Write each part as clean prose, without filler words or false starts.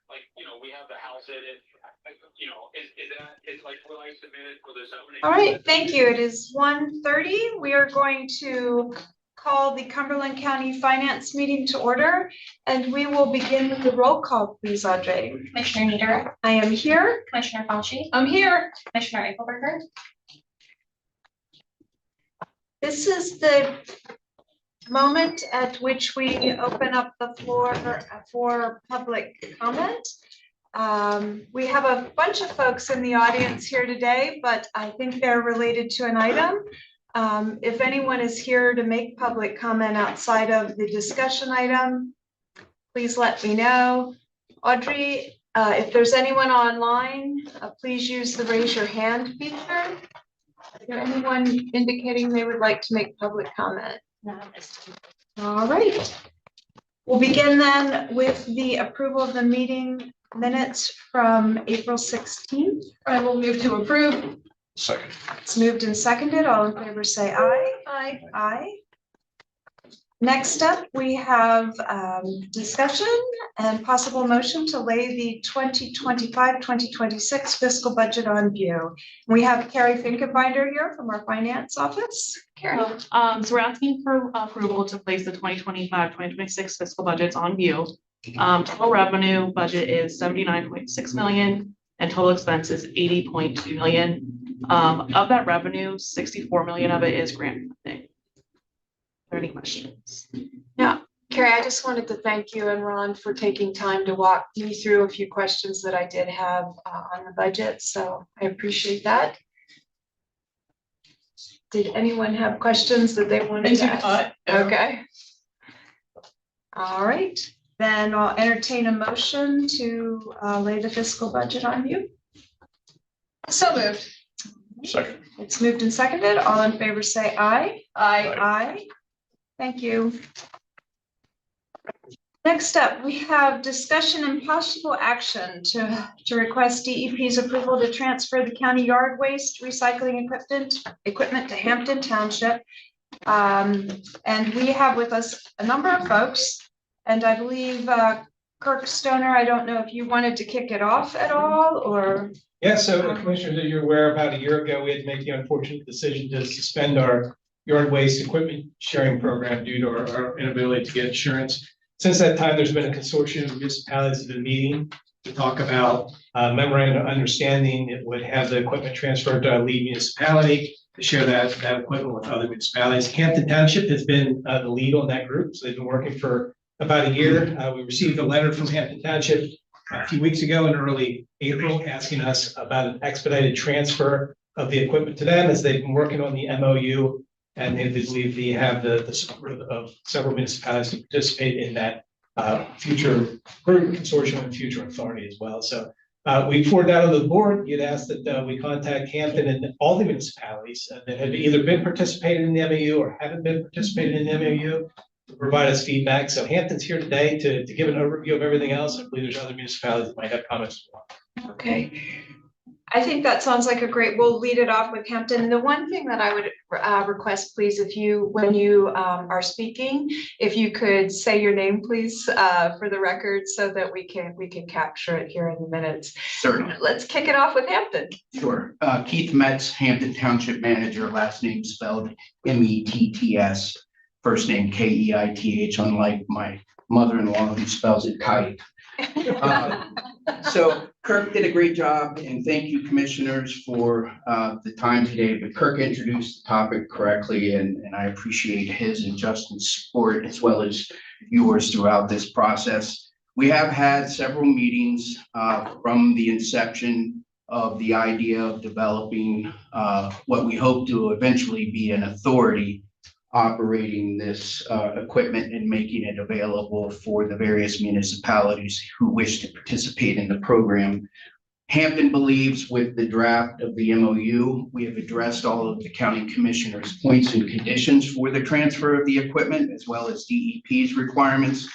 like, we have the house in it, is like, will I submit it for the zoning? All right, thank you. It is 1:30. We are going to call the Cumberland County Finance meeting to order, and we will begin with the roll call, please, Audrey. Commissioner Nieder. I am here. Commissioner Fauci. I'm here. Commissioner Eichelberger. This is the moment at which we open up the floor for public comment. We have a bunch of folks in the audience here today, but I think they're related to an item. If anyone is here to make public comment outside of the discussion item, please let me know. Audrey, if there's anyone online, please use the raise your hand feature. Is there anyone indicating they would like to make public comment? All right. We'll begin then with the approval of the meeting minutes from April 16th. I will move to approve. Second. It's moved and seconded. All in favor say aye. Aye. Aye. Next up, we have discussion and possible motion to lay the 2025-2026 fiscal budget on view. We have Carrie Finkenbinder here from our finance office. Carrie. So we're asking for approval to place the 2025-2026 fiscal budgets on view. Total revenue budget is 79.6 million and total expense is 80.2 million. Of that revenue, 64 million of it is grant funding. Are there any questions? Yeah, Carrie, I just wanted to thank you and Ron for taking time to walk me through a few questions that I did have on the budget. So I appreciate that. Did anyone have questions that they wanted to ask? Okay. All right, then I'll entertain a motion to lay the fiscal budget on view. So moved. Second. It's moved and seconded. All in favor say aye. Aye. Aye. Thank you. Next up, we have discussion and possible action to request DEP's approval to transfer the county yard waste recycling equipment to Hampton Township. And we have with us a number of folks, and I believe Kirk Stoner, I don't know if you wanted to kick it off at all, or? Yeah, so Commissioners, as you're aware, about a year ago, we had to make the unfortunate decision to suspend our yard waste equipment sharing program due to our inability to get insurance. Since that time, there's been a consortium of municipalities that have been meeting to talk about memorandum of understanding. It would have the equipment transferred to our lead municipality to share that equipment with other municipalities. Hampton Township has been the lead on that group, so they've been working for about a year. We received a letter from Hampton Township a few weeks ago in early April asking us about an expedited transfer of the equipment to them as they've been working on the MOU. And they believe they have the support of several municipalities to participate in that future consortium and future authority as well. So we forwarded that on the board. You'd asked that we contact Hampton and all the municipalities that have either been participating in the MOU or haven't been participating in the MOU to provide us feedback. So Hampton's here today to give an overview of everything else. I believe there's other municipalities that might have comments as well. Okay. I think that sounds like a great, we'll lead it off with Hampton. The one thing that I would request, please, if you, when you are speaking, if you could say your name, please, for the record so that we can capture it here in the minutes. Certainly. Let's kick it off with Hampton. Sure. Keith Metz, Hampton Township Manager, last name spelled M-E-T-T-S, first name K-E-I-T-H, unlike my mother-in-law who spells it kite. So Kirk did a great job, and thank you commissioners for the time today, but Kirk introduced the topic correctly, and I appreciate his and Justin's support as well as yours throughout this process. We have had several meetings from the inception of the idea of developing what we hope to eventually be an authority operating this equipment and making it available for the various municipalities who wish to participate in the program. Hampton believes with the draft of the MOU, we have addressed all of the county commissioners' points and conditions for the transfer of the equipment, as well as DEP's requirements.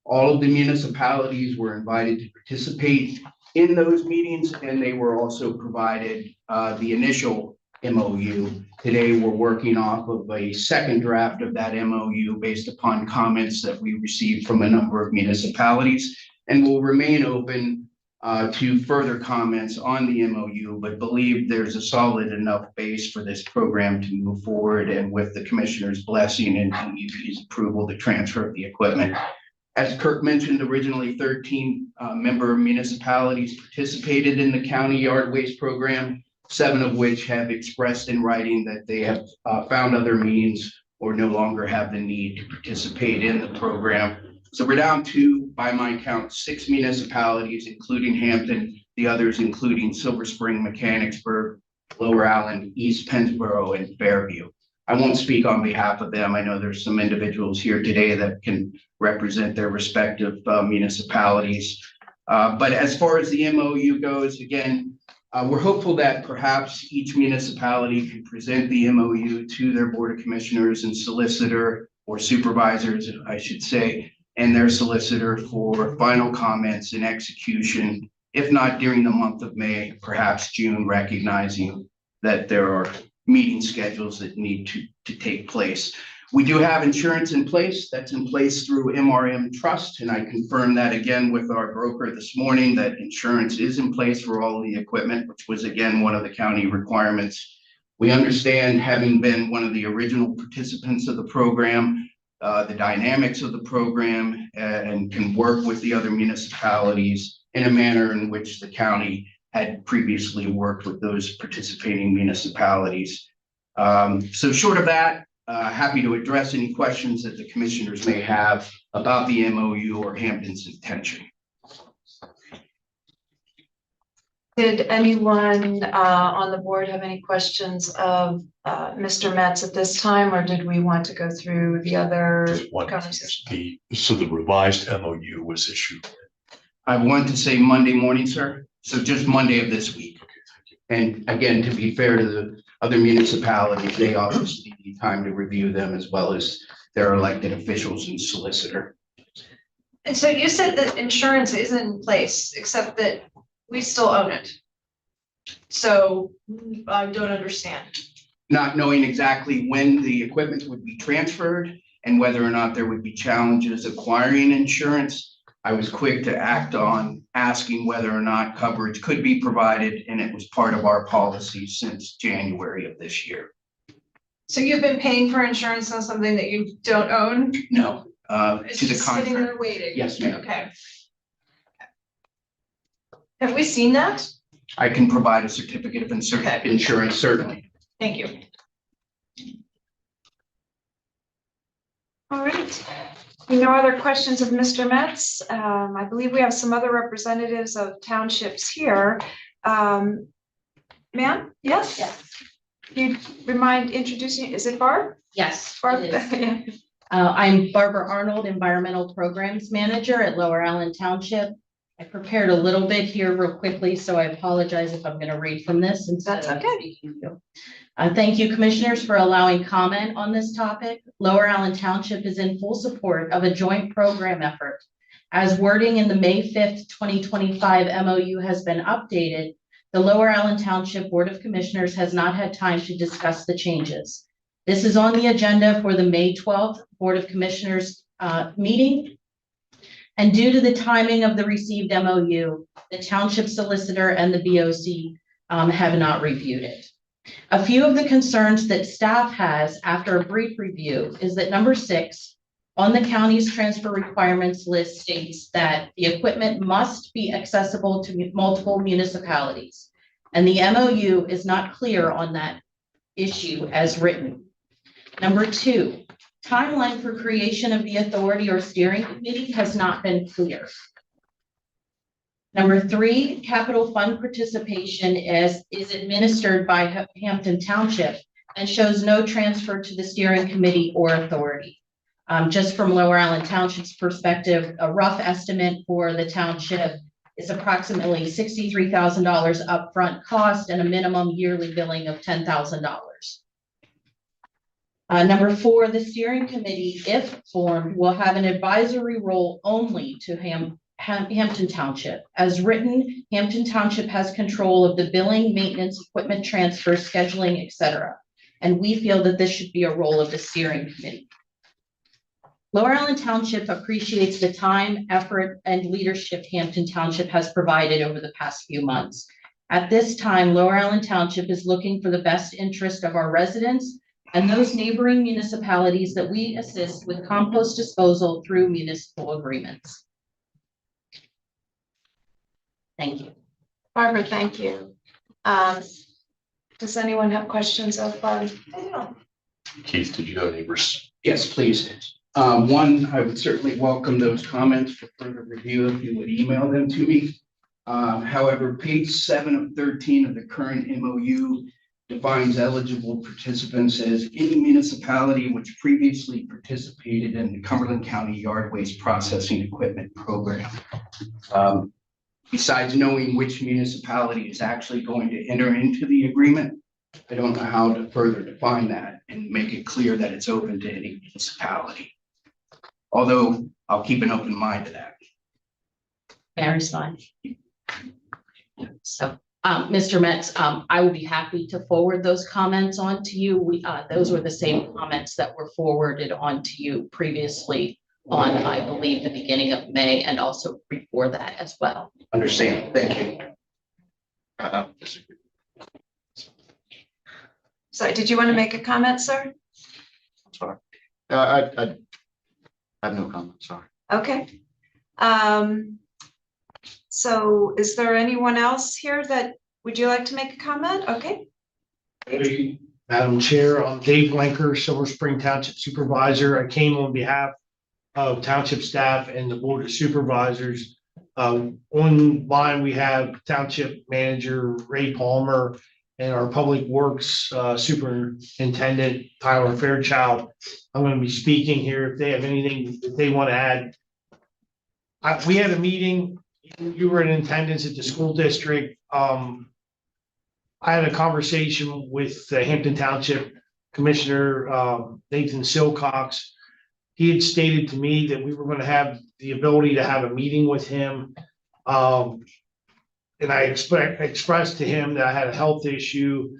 All of the municipalities were invited to participate in those meetings, and they were also provided the initial MOU. Today, we're working off of a second draft of that MOU based upon comments that we received from a number of municipalities. and will remain open to further comments on the MOU, but believe there's a solid enough base for this program to move forward, and with the commissioner's blessing and DEP's approval, to transfer the equipment. As Kirk mentioned, originally 13 member municipalities participated in the county yard waste program, 7 of which have expressed in writing that they have found other means or no longer have the need to participate in the program. So we're down to, by my count, 6 municipalities, including Hampton, the others including Silver Spring, Mechanicsburg, Lower Allen, East Pennsboro, and Fairview. I won't speak on behalf of them. I know there's some individuals here today that can represent their respective municipalities. But as far as the MOU goes, again, we're hopeful that perhaps each municipality can present the MOU to their Board of Commissioners and solicitor, or supervisors, I should say, and their solicitor for final comments and execution, if not during the month of May, perhaps June, recognizing that there are meeting schedules that need to take place. We do have insurance in place. That's in place through MRM Trust, and I confirmed that again with our broker this morning, that insurance is in place for all of the equipment, which was again one of the county requirements. We understand, having been one of the original participants of the program, the dynamics of the program, and can work with the other municipalities in a manner in which the county had previously worked with those participating municipalities. So short of that, happy to address any questions that the commissioners may have about the MOU or Hampton's intention. Did anyone on the board have any questions of Mr. Metz at this time, or did we want to go through the other conversation? So the revised MOU was issued. I want to say Monday morning, sir. So just Monday of this week. Okay, thank you. And again, to be fair to the other municipalities, they obviously need time to review them, as well as their elected officials and solicitor. And so you said that insurance is in place, except that we still own it. So I don't understand. Not knowing exactly when the equipment would be transferred and whether or not there would be challenges acquiring insurance, I was quick to act on asking whether or not coverage could be provided, and it was part of our policy since January of this year. So you've been paying for insurance on something that you don't own? No, It's to the just sitting contrary. there waiting? Yes, ma'am. Okay. Have we seen that? I can provide a certificate of Okay. insurance, certainly. Thank you. All right. No other questions of Mr. Metz. I believe we have some other representatives of townships here. Ma'am? Yes? Yes. You remind introducing, is it Barb? Yes, Barb? it is. Yeah. I'm Barbara Arnold, Environmental Programs Manager at Lower Allen Township. I prepared a little bit here real quickly, so I apologize if I'm going to read from this instead That's of okay. speaking to you. Thank you, commissioners, for allowing comment on this topic. Lower Allen Township is in full support of a joint program effort. As wording in the May 5th, 2025 MOU has been updated, the Lower Allen Township Board of Commissioners has not had time to discuss the changes. This is on the agenda for the May 12th Board of Commissioners meeting. And due to the timing of the received MOU, the township solicitor and the BOC have not reviewed it. A few of the concerns that staff has after a brief review is that number 6 on the county's transfer requirements list states that the equipment must be accessible to multiple municipalities. And the MOU is not clear on that issue as written. Number 2, timeline for creation of the authority or steering committee has not been clear. Number 3, capital fund participation is administered by Hampton Township and shows no transfer to the steering committee or authority. Just from Lower Allen Township's perspective, a rough estimate for the township is approximately $63,000 upfront cost and a minimum yearly billing of $10,000. Number 4, the steering committee, if formed, will have an advisory role only to Hampton Township. As written, Hampton Township has control of the billing, maintenance, equipment transfer, scheduling, etc. And we feel that this should be a role of the steering committee. Lower Allen Township appreciates the time, effort, and leadership Hampton Township has provided over the past few months. At this time, Lower Allen Township is looking for the best interest of our residents and those neighboring municipalities that we assist with compost disposal through municipal agreements. Thank you. Barbara, thank you. Does anyone have questions of Barb? I don't. Keith, did you have any? Yes, please. One, I would certainly welcome those comments for further review if you would email them to me. However, page 7 of 13 of the current MOU defines eligible participants as any municipality which previously participated in the Cumberland County Yard Waste Processing Equipment Program. Besides knowing which municipality is actually going to enter into the agreement, I don't know how to further define that and make it clear that it's open to any municipality. Although I'll keep an open mind to that. May I respond? So, Mr. Metz, I will be happy to forward those comments on to you. Those were the same comments that were forwarded on to you previously on, I believe, the beginning of May and also before that as well. Understand. Thank you. So did you want to make a comment, sir? Sorry. I have no comment, sorry. Okay. So is there anyone else here that, would you like to make a comment? Okay. Madam Chair, I'm Dave Lenker, Silver Spring Township Supervisor. I came on behalf of Township staff and the Board of Supervisors. Online, we have Township Manager Ray Palmer and our Public Works Superintendent Tyler Fairchild. I'm going to be speaking here if they have anything that they want to add. We had a meeting. You were in attendance at the school district. I had a conversation with the Hampton Township Commissioner Nathan Silcox. He had stated to me that we were going to have the ability to have a meeting with him. And I expressed to him that I had a health issue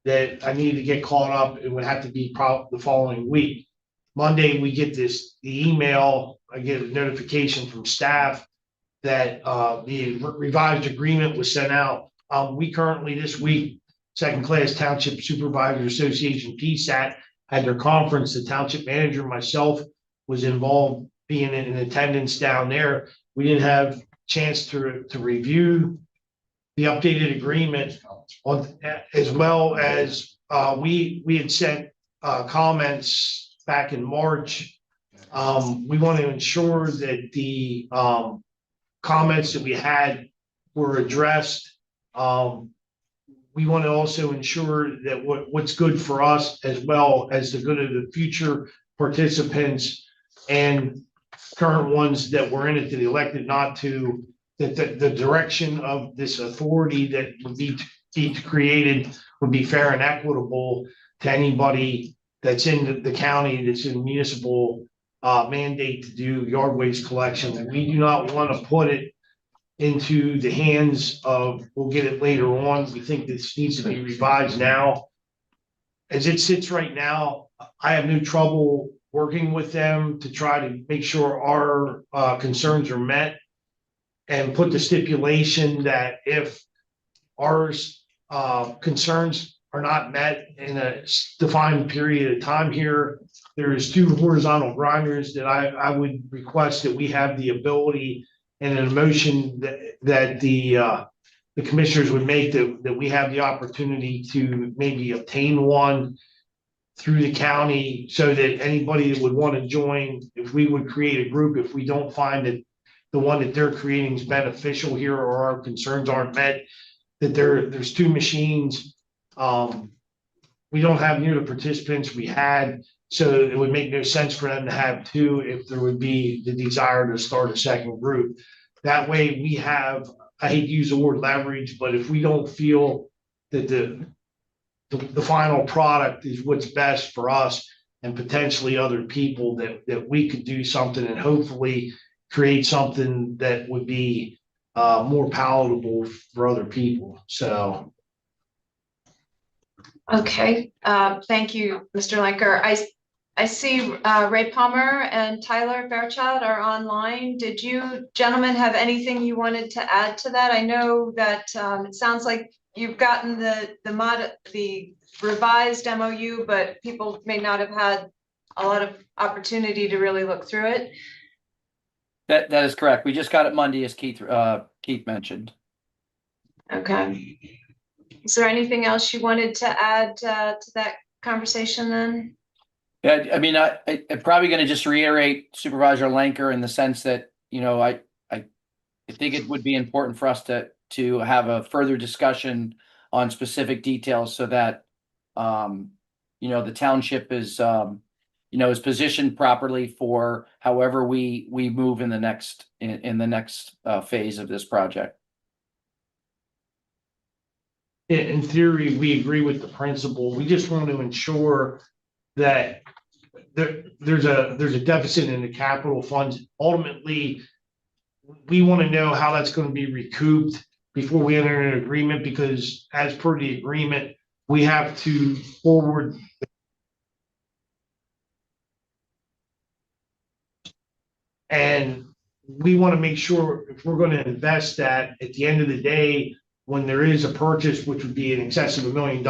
that I needed to get caught up. It would have to be the following week. Monday, we get the email. I get a notification from staff that the revised agreement was sent out. We currently this week, Second Class Township Supervisor Association PSAT had their conference. The township manager, myself, was involved being in attendance down there. We didn't have a chance to review the updated agreement on, as well as we had sent comments back in March. We want to ensure that the comments that we had were addressed. We want to also ensure that what's good for us as well as the good of the future participants and current ones that were in it that elected not to, that the direction of this authority that would be created would be fair and equitable to anybody that's in the county, that's in municipal mandate to do yard waste collection. We do not want to put it into the hands of, we'll get it later on. We think this needs to be revised now. As it sits right now, I have no trouble working with them to try to make sure our concerns are met and put the stipulation that if our concerns are not met in a defined period of time here, there is 2 horizontal grinders that I would request that we have the ability and an motion that the commissioners would make that we have the opportunity to maybe obtain one through the county so that anybody that would want to join, if we would create a group, if we don't find that the one that they're creating is beneficial here or our concerns aren't met, that there's 2 machines. We don't have near the participants we had, so it would make no sense for them to have 2 if there would be the desire to start a second group. That way we have, I hate to use the word leverage, but if we don't feel that the final product is what's best for us and potentially other people, that we could do something and hopefully create something that would be more palatable for other people. So. Okay, thank you, Mr. Lenker. I see Ray Palmer and Tyler Fairchild are online. Did you gentlemen have anything you wanted to add to that? I know that it sounds like you've gotten the revised MOU, but people may not have had a lot of opportunity to really look through it. That is correct. We just got it Monday, as Keith mentioned. Okay. Is there anything else you wanted to add to that conversation then? Yeah, I mean, I'm probably going to just reiterate Supervisor Lanker in the sense that, you know, I think it would be important for us to have a further discussion on specific details so that, you know, the township is, you know, is positioned properly for however we move in the next phase of this project. In theory, we agree with the principle. We just want to ensure that there's a deficit in the capital funds. Ultimately, we want to know how that's going to be recouped before we enter an agreement, because as per the agreement, we have to forward. And we want to make sure if we're going to invest that at the end of the day, when there is a purchase, which would be in excess of $1 million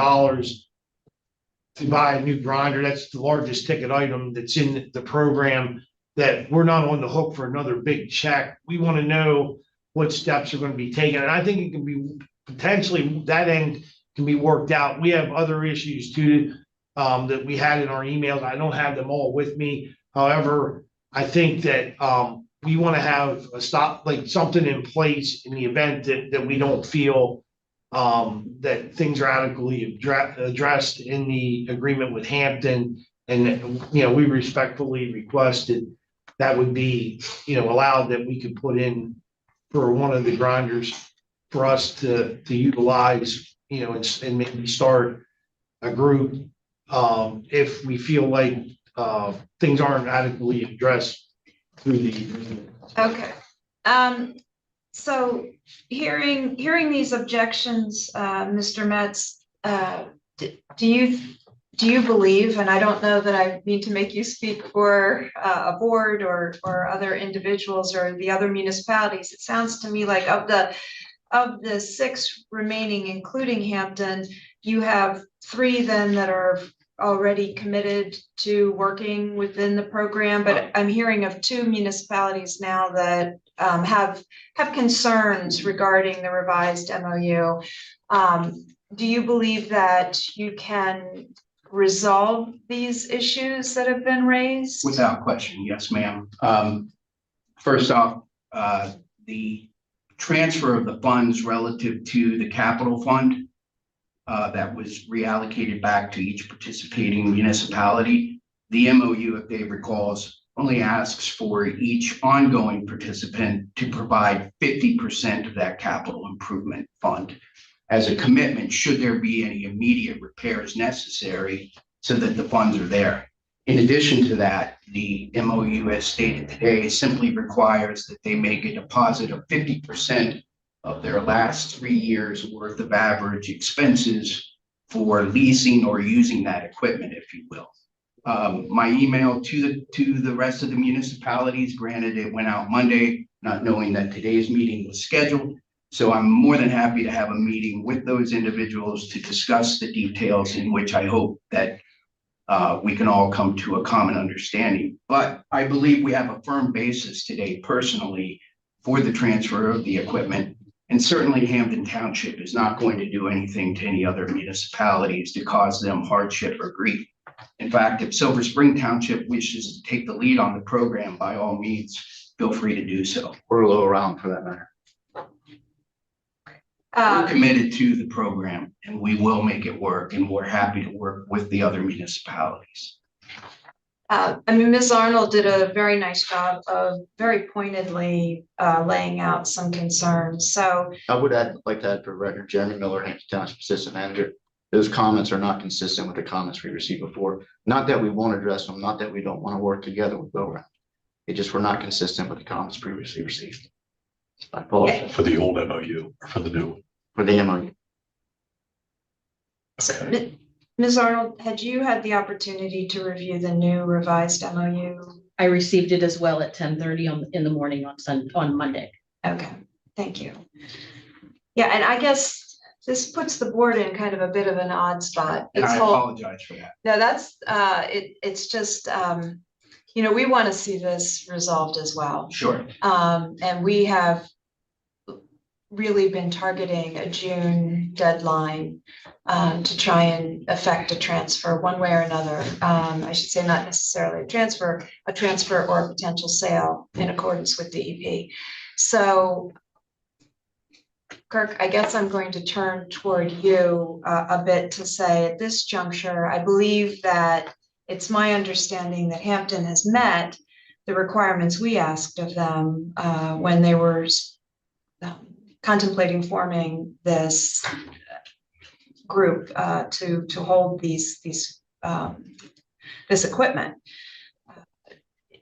to buy a new grinder, that's the largest ticket item that's in the program, that we're not on the hook for another big check. We want to know what steps are going to be taken. And I think it can be potentially that end can be worked out. We have other issues too that we had in our emails. I don't have them all with me. However, I think that we want to have a stop, like something in place in the event that we don't feel that things are adequately addressed in the agreement with Hampton. And, you know, we respectfully requested that would be, you know, allowed, that we could put in for one of the grinders for us to utilize, you know, and maybe start a group if we feel like things aren't adequately addressed through the. Okay. So hearing these objections, Mr. Metz, do you believe, and I don't know that I need to make you speak for a board or other individuals or the other municipalities, it sounds to me like of the 6 remaining, including Hampton, you have 3 then that are already committed to working within the program, but I'm hearing of 2 municipalities now that have concerns regarding the revised MOU. Do you believe that you can resolve these issues that have been raised? Without question, yes, ma'am. First off, the transfer of the funds relative to the capital fund that was reallocated back to each participating municipality. The MOU, if Dave recalls, only asks for each ongoing participant to provide 50% of that capital improvement fund as a commitment should there be any immediate repairs necessary, so that the funds are there. In addition to that, the MOU, as stated today, simply requires that they make a deposit of 50% of their last 3 years worth of average expenses for leasing or using that equipment, if you will. My email to the rest of the municipalities, granted it went out Monday, not knowing that today's meeting was scheduled. So I'm more than happy to have a meeting with those individuals to discuss the details, in which I hope that we can all come to a common understanding. But I believe we have a firm basis today personally for the transfer of the equipment. And certainly Hampton Township is not going to do anything to any other municipalities to cause them hardship or grief. In fact, if Silver Spring Township wishes to take the lead on the program, by all means, feel free to do so. Or Low Round for that matter. We're committed to the program and we will make it work, and we're happy to work with the other municipalities. I mean, Ms. Arnold did a very nice job of very pointedly laying out some concerns. So I would like to add for record, Jeremy Miller, Hampton Township Assistant Manager. Those comments are not consistent with the comments we received before. Not that we won't address them, not that we don't want to work together with Low Round. It just were not consistent with the comments previously received. I apologize. For the old MOU or for the new one? For the MOU. So, Ms. Arnold, had you had the opportunity to review the new revised MOU? I received it as well at 10:30 in the morning on Monday. Okay, thank you. Yeah, and I guess this puts the board in kind of a bit of an odd spot. And I This whole- apologize for that. No, that's, it's just, you know, we want to see this resolved as well. Sure. And we have really been targeting a June deadline to try and effect a transfer one way or another. I should say not necessarily a transfer or a potential sale in accordance with DEP. So Kirk, I guess I'm going to turn toward you a bit to say at this juncture, I believe that it's my understanding that Hampton has met the requirements we asked of them when they were contemplating forming this group to hold this equipment.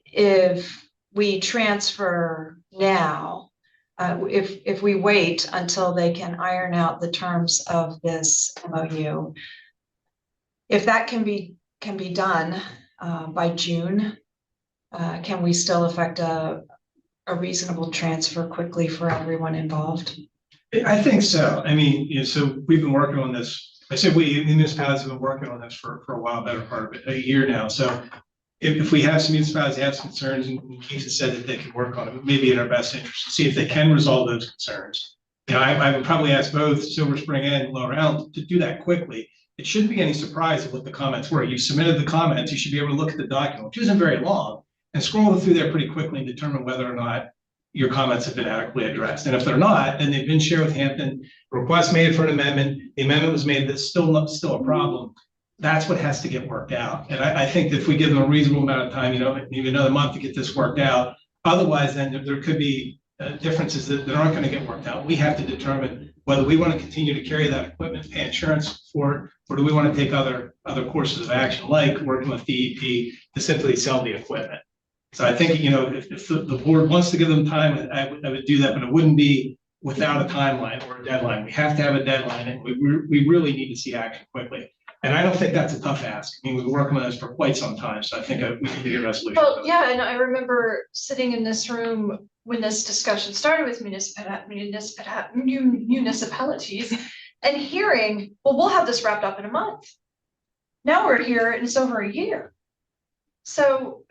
If we transfer now, if we wait until they can iron out the terms of this MOU, if that can be done by June, can we still effect a reasonable transfer quickly for everyone involved? I think so. I mean, you know, so we've been working on this. I said we municipalities have been working on this for a while, better part of it, a year now. So if we have some municipalities that have concerns, and Keith has said that they can work on it, maybe in our best interest to see if they can resolve those concerns. You know, I would probably ask both Silver Spring and Lower Island to do that quickly. It shouldn't be any surprise of what the comments were. You submitted the comments, you should be able to look at the document, which isn't very long, and scroll through there pretty quickly and determine whether or not your comments have been adequately addressed. And if they're not, then they've been shared with Hampton, request made for an amendment, the amendment was made, that's still a problem. That's what has to get worked out. And I think that if we give them a reasonable amount of time, you know, maybe another month to get this worked out, otherwise then there could be differences that aren't going to get worked out. We have to determine whether we want to continue to carry that equipment, pay insurance for it, or do we want to take other courses of action, like working with DEP to simply sell the equipment. So I think, you know, if the board wants to give them time, I would do that, but it wouldn't be without a timeline or a deadline. We have to have a deadline, and we really need to see action quickly. And I don't think that's a tough ask. I mean, we've been working on this for quite some time, so I think we need to get a resolution. Well, yeah, and I remember sitting in this room when this discussion started with municipalities and hearing, well, we'll have this wrapped up in a month. Now we're here and it's over a year. So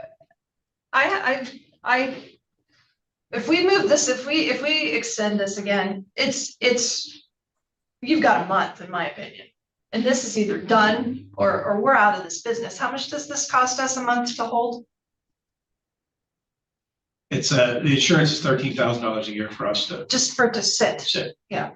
if we move this, if we extend this again, you've got a month, in my opinion. And this is either done or we're out of this business. How much does this cost us a month to hold? It's the insurance is $13,000 a year for us to Just for it to sit. sit. Yeah.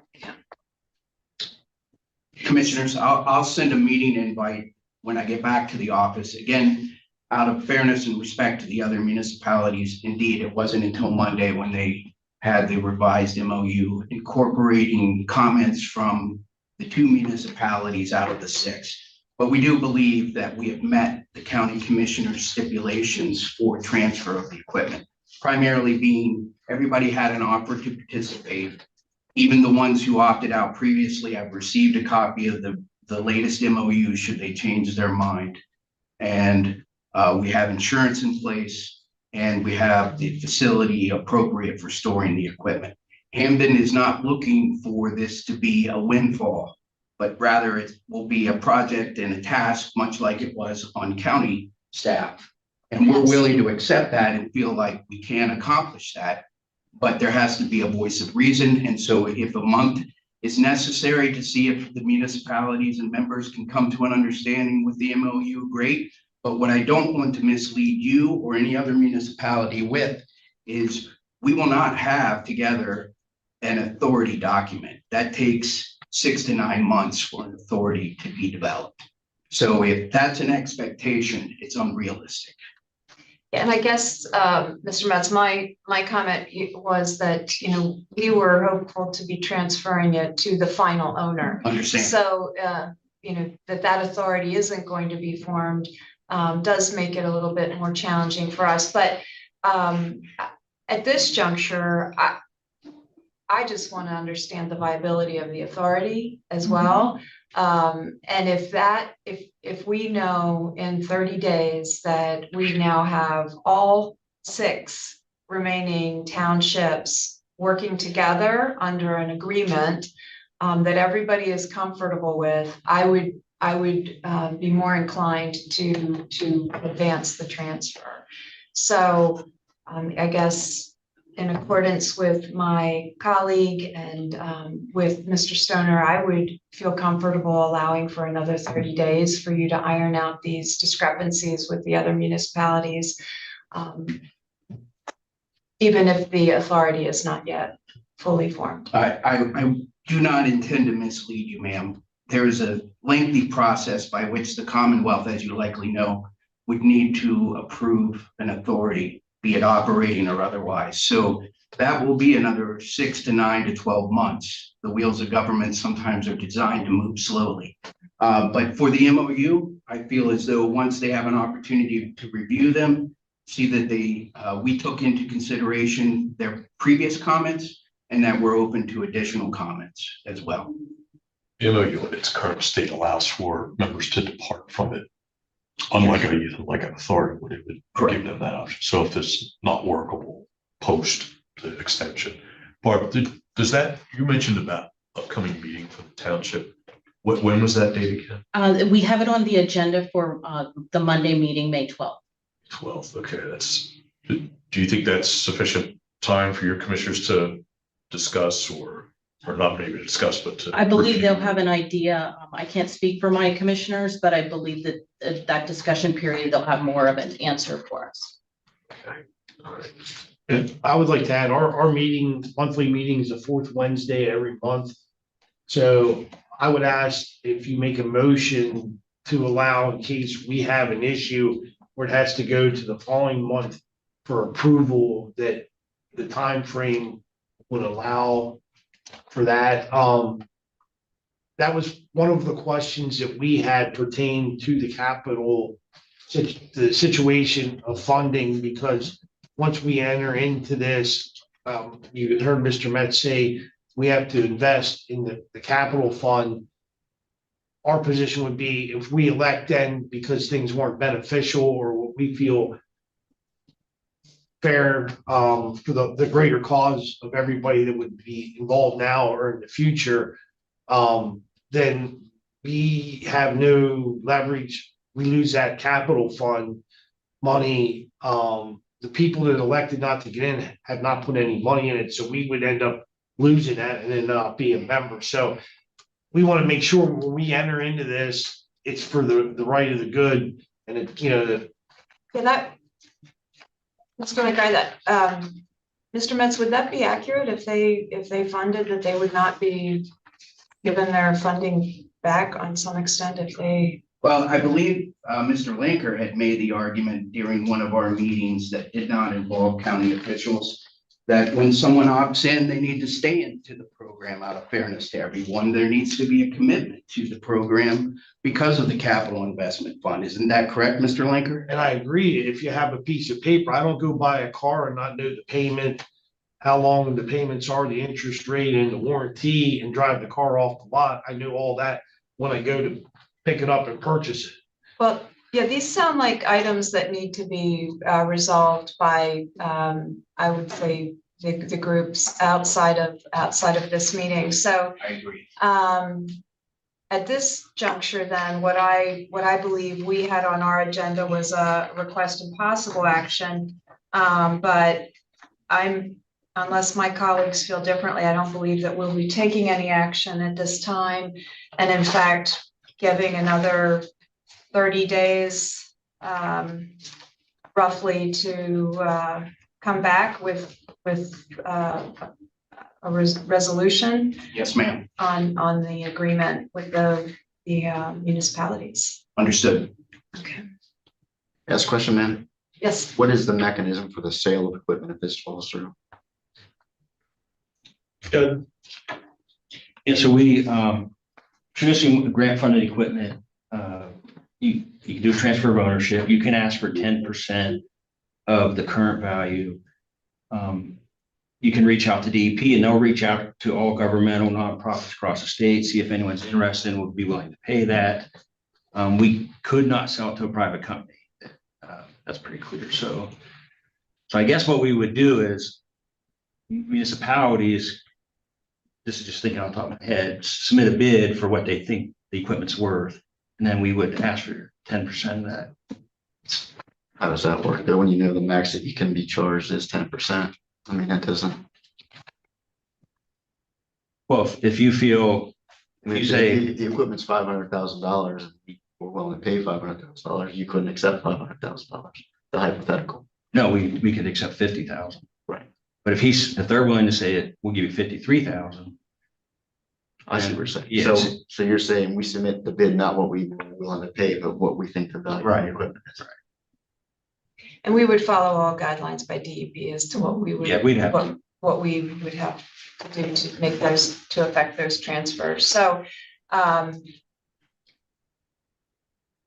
Commissioners, I'll send a meeting invite when I get back to the office. Again, out of fairness and respect to the other municipalities, indeed, it wasn't until Monday when they had the revised MOU incorporating comments from the 2 municipalities out of the 6. But we do believe that we have met the county commissioner's stipulations for transfer of the equipment, primarily being everybody had an offer to participate. Even the ones who opted out previously have received a copy of the latest MOU should they change their mind. And we have insurance in place, and we have the facility appropriate for storing the equipment. Hampton is not looking for this to be a windfall, but rather it will be a project and a task, much like it was on county staff. And we're willing to accept that and feel like we can accomplish that, but there has to be a voice of reason. And so if a month is necessary to see if the municipalities and members can come to an understanding with the MOU, great. But what I don't want to mislead you or any other municipality with is we will not have together an authority document. That takes 6 to 9 months for an authority to be developed. So if that's an expectation, it's unrealistic. And I guess, Mr. Metz, my comment was that, you know, we were hopeful to be transferring it to the final owner. Understand. So, you know, that authority isn't going to be formed does make it a little bit more challenging for us. But at this juncture, I just want to understand the viability of the authority as well. And if we know in 30 days that we now have all 6 remaining townships working together under an agreement that everybody is comfortable with, I would be more inclined to advance the transfer. So I guess in accordance with my colleague and with Mr. Stoner, I would feel comfortable allowing for another 30 days for you to iron out these discrepancies with the other municipalities, even if the authority is not yet fully formed. I do not intend to mislead you, ma'am. There is a lengthy process by which the Commonwealth, as you likely know, would need to approve an authority, be it operating or otherwise. So that will be another 6 to 9 to 12 months. The wheels of government sometimes are designed to move slowly. But for the MOU, I feel as though once they have an opportunity to review them, see that we took into consideration their previous comments and that we're open to additional comments as well. The MOU in its current state allows for members to depart from it. Unlike an authority would, it would give them that option. So if it's not workable post the extension. Barb, does that, you mentioned about upcoming meeting for the township. When was that date again? We have it on the agenda for the Monday meeting, May 12th. 12th. Okay, do you think that's sufficient time for your commissioners to discuss or not maybe discuss, but to I believe review? they'll have an idea. I can't speak for my commissioners, but I believe that that discussion period, they'll have more of an answer for us. Okay. All right. And I would like to add, our monthly meeting is the 4th Wednesday every month. So I would ask if you make a motion to allow, in case we have an issue where it has to go to the following month for approval, that the time frame would allow for that. That was one of the questions that we had pertained to the capital, the situation of funding, because once we enter into this, you heard Mr. Metz say, we have to invest in the capital fund. Our position would be if we elect then because things weren't beneficial or what we feel fair for the greater cause of everybody that would be involved now or in the future, then we have no leverage. We lose that capital fund money. The people that elected not to get in have not put any money in it, so we would end up losing that and then not be a member. So we want to make sure when we enter into this, it's for the right of the good, and it, Let's go ahead, that. Mr. Metz, would that be accurate if they funded that they would not be given their funding back on some extent if they? Well, I believe Mr. Lanker had made the argument during one of our meetings that did not involve county officials, that when someone opts in, they need to stay into the program out of fairness to everyone. There needs to be a commitment to the program because of the capital investment fund. Isn't that correct, Mr. Lanker? and I agree, if you have a piece of paper, I don't go buy a car and not know the payment, how long the payments are, the interest rate and the warranty, and drive the car off the lot. I know all that when I go to pick it up and purchase it. Well, yeah, these sound like items that need to be resolved by, I would say, the groups outside of this meeting. So I agree. at this juncture, then, what I believe we had on our agenda was a request and possible action. But unless my colleagues feel differently, I don't believe that we'll be taking any action at this time. And in fact, giving another 30 days roughly to come back with a resolution. Yes, ma'am. On the agreement with the municipalities. Understood. Okay. Ask question, man. Yes. What is the mechanism for the sale of equipment if this falls through? Good. Yeah, so we traditionally grant funded equipment, you can do a transfer of ownership. You can ask for 10% of the current value. you can reach out to DEP and they'll reach out to all governmental nonprofits across the state, see if anyone's interested and would be willing to pay that. We could not sell it to a private company. That's pretty clear. So I guess what we would do is municipalities, this is just thinking on top of my head, submit a bid for what they think the equipment's worth. And then we would ask for 10% of that. How does that work though, when you know the max that you can be charged is 10%? I mean, that doesn't. Well, if you feel, I mean, you say, if the equipment's $500,000 and we're willing to pay $500,000, you couldn't accept $500,000, the hypothetical. no, we could accept 50,000. Right. But if they're willing to say it, we'll give you 53,000. I see what you're saying. Yes. So you're saying we submit the bid, not what we were willing to pay, but what we think the value of Right. the equipment is. And we would follow all guidelines by DEP as to what we would. Yeah, we'd have to. What we would have to do to make those, to affect those transfers. So,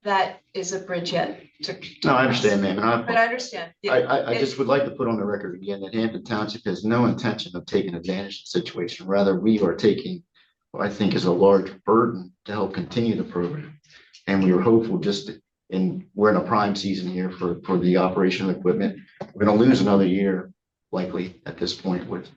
that is a bridge yet to. No, I understand, ma'am. And But I understand. Yeah. I just would like to put on the record again that Hampton Township has no intention of taking advantage of the situation. Rather, we are taking what I think is a large burden to help continue the program. And we were hopeful we're in a prime season here for the operation of equipment. We're gonna lose another year likely at this point with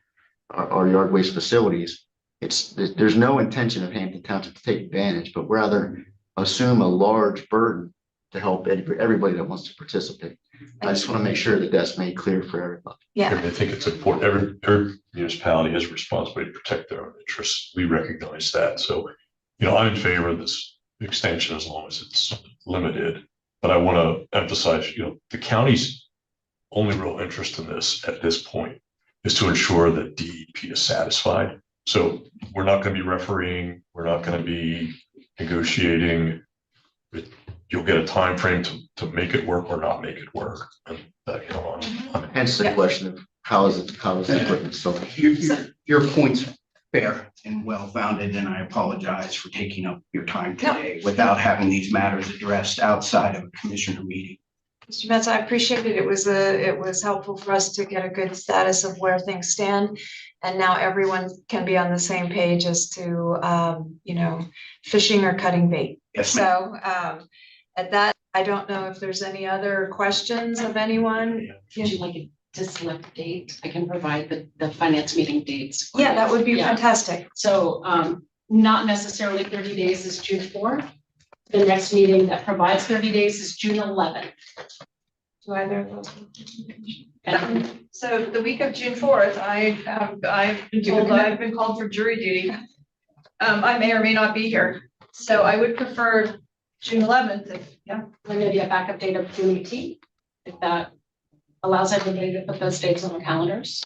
our yard waste facilities. There's no intention of Hampton Township to take advantage, but rather assume a large burden to help everybody that wants to participate. I just want to make sure that that's made clear for everybody. Yeah. I think it's important. Every municipality has a responsibility to protect their own interests. We recognize that. So, I'm in favor of this extension as long as it's limited. But I want to emphasize, the county's only real interest in this at this point is to ensure that DEP is satisfied. So we're not going to be refereeing. We're not going to be negotiating. You'll get a time frame to make it work or not make it work. And Hence the question of how is the equipment sold? Your point's fair and well-founded, and I apologize for taking up your time today without having these matters addressed outside of a commissioner meeting. Mr. Metz, I appreciate it. It was helpful for us to get a good status of where things stand. And now everyone can be on the same page as to, fishing or cutting bait. Yes, ma'am. So at that, I don't know if there's any other questions of anyone. Would you like to select a date? I can provide the finance meeting dates. Yeah, that would be Yeah. fantastic. So not necessarily 30 days is June 4th. The next meeting that provides 30 days is June 11th. Do either of those? So the week of June 4th, I've been called for jury duty. I may or may not be here, so I would prefer June 11th. Maybe a backup date of June 18th, if that allows everybody to put those dates on the calendars.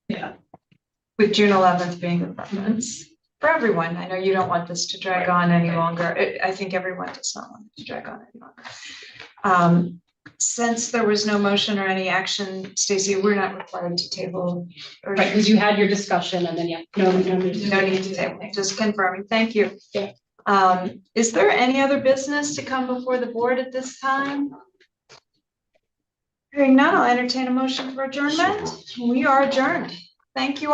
Yeah. With June 11th being the preference for everyone. I know you don't want this to drag on any longer. I think everyone does not want it to drag on any longer. Since there was no motion or any action, Stacy, we're not required to table. Right, because you had your discussion and then no need to table, just confirming. Thank you. Yeah. Is there any other business to come before the board at this time? Hearing none, I'll entertain a motion for adjournment. We are adjourned. Thank you all.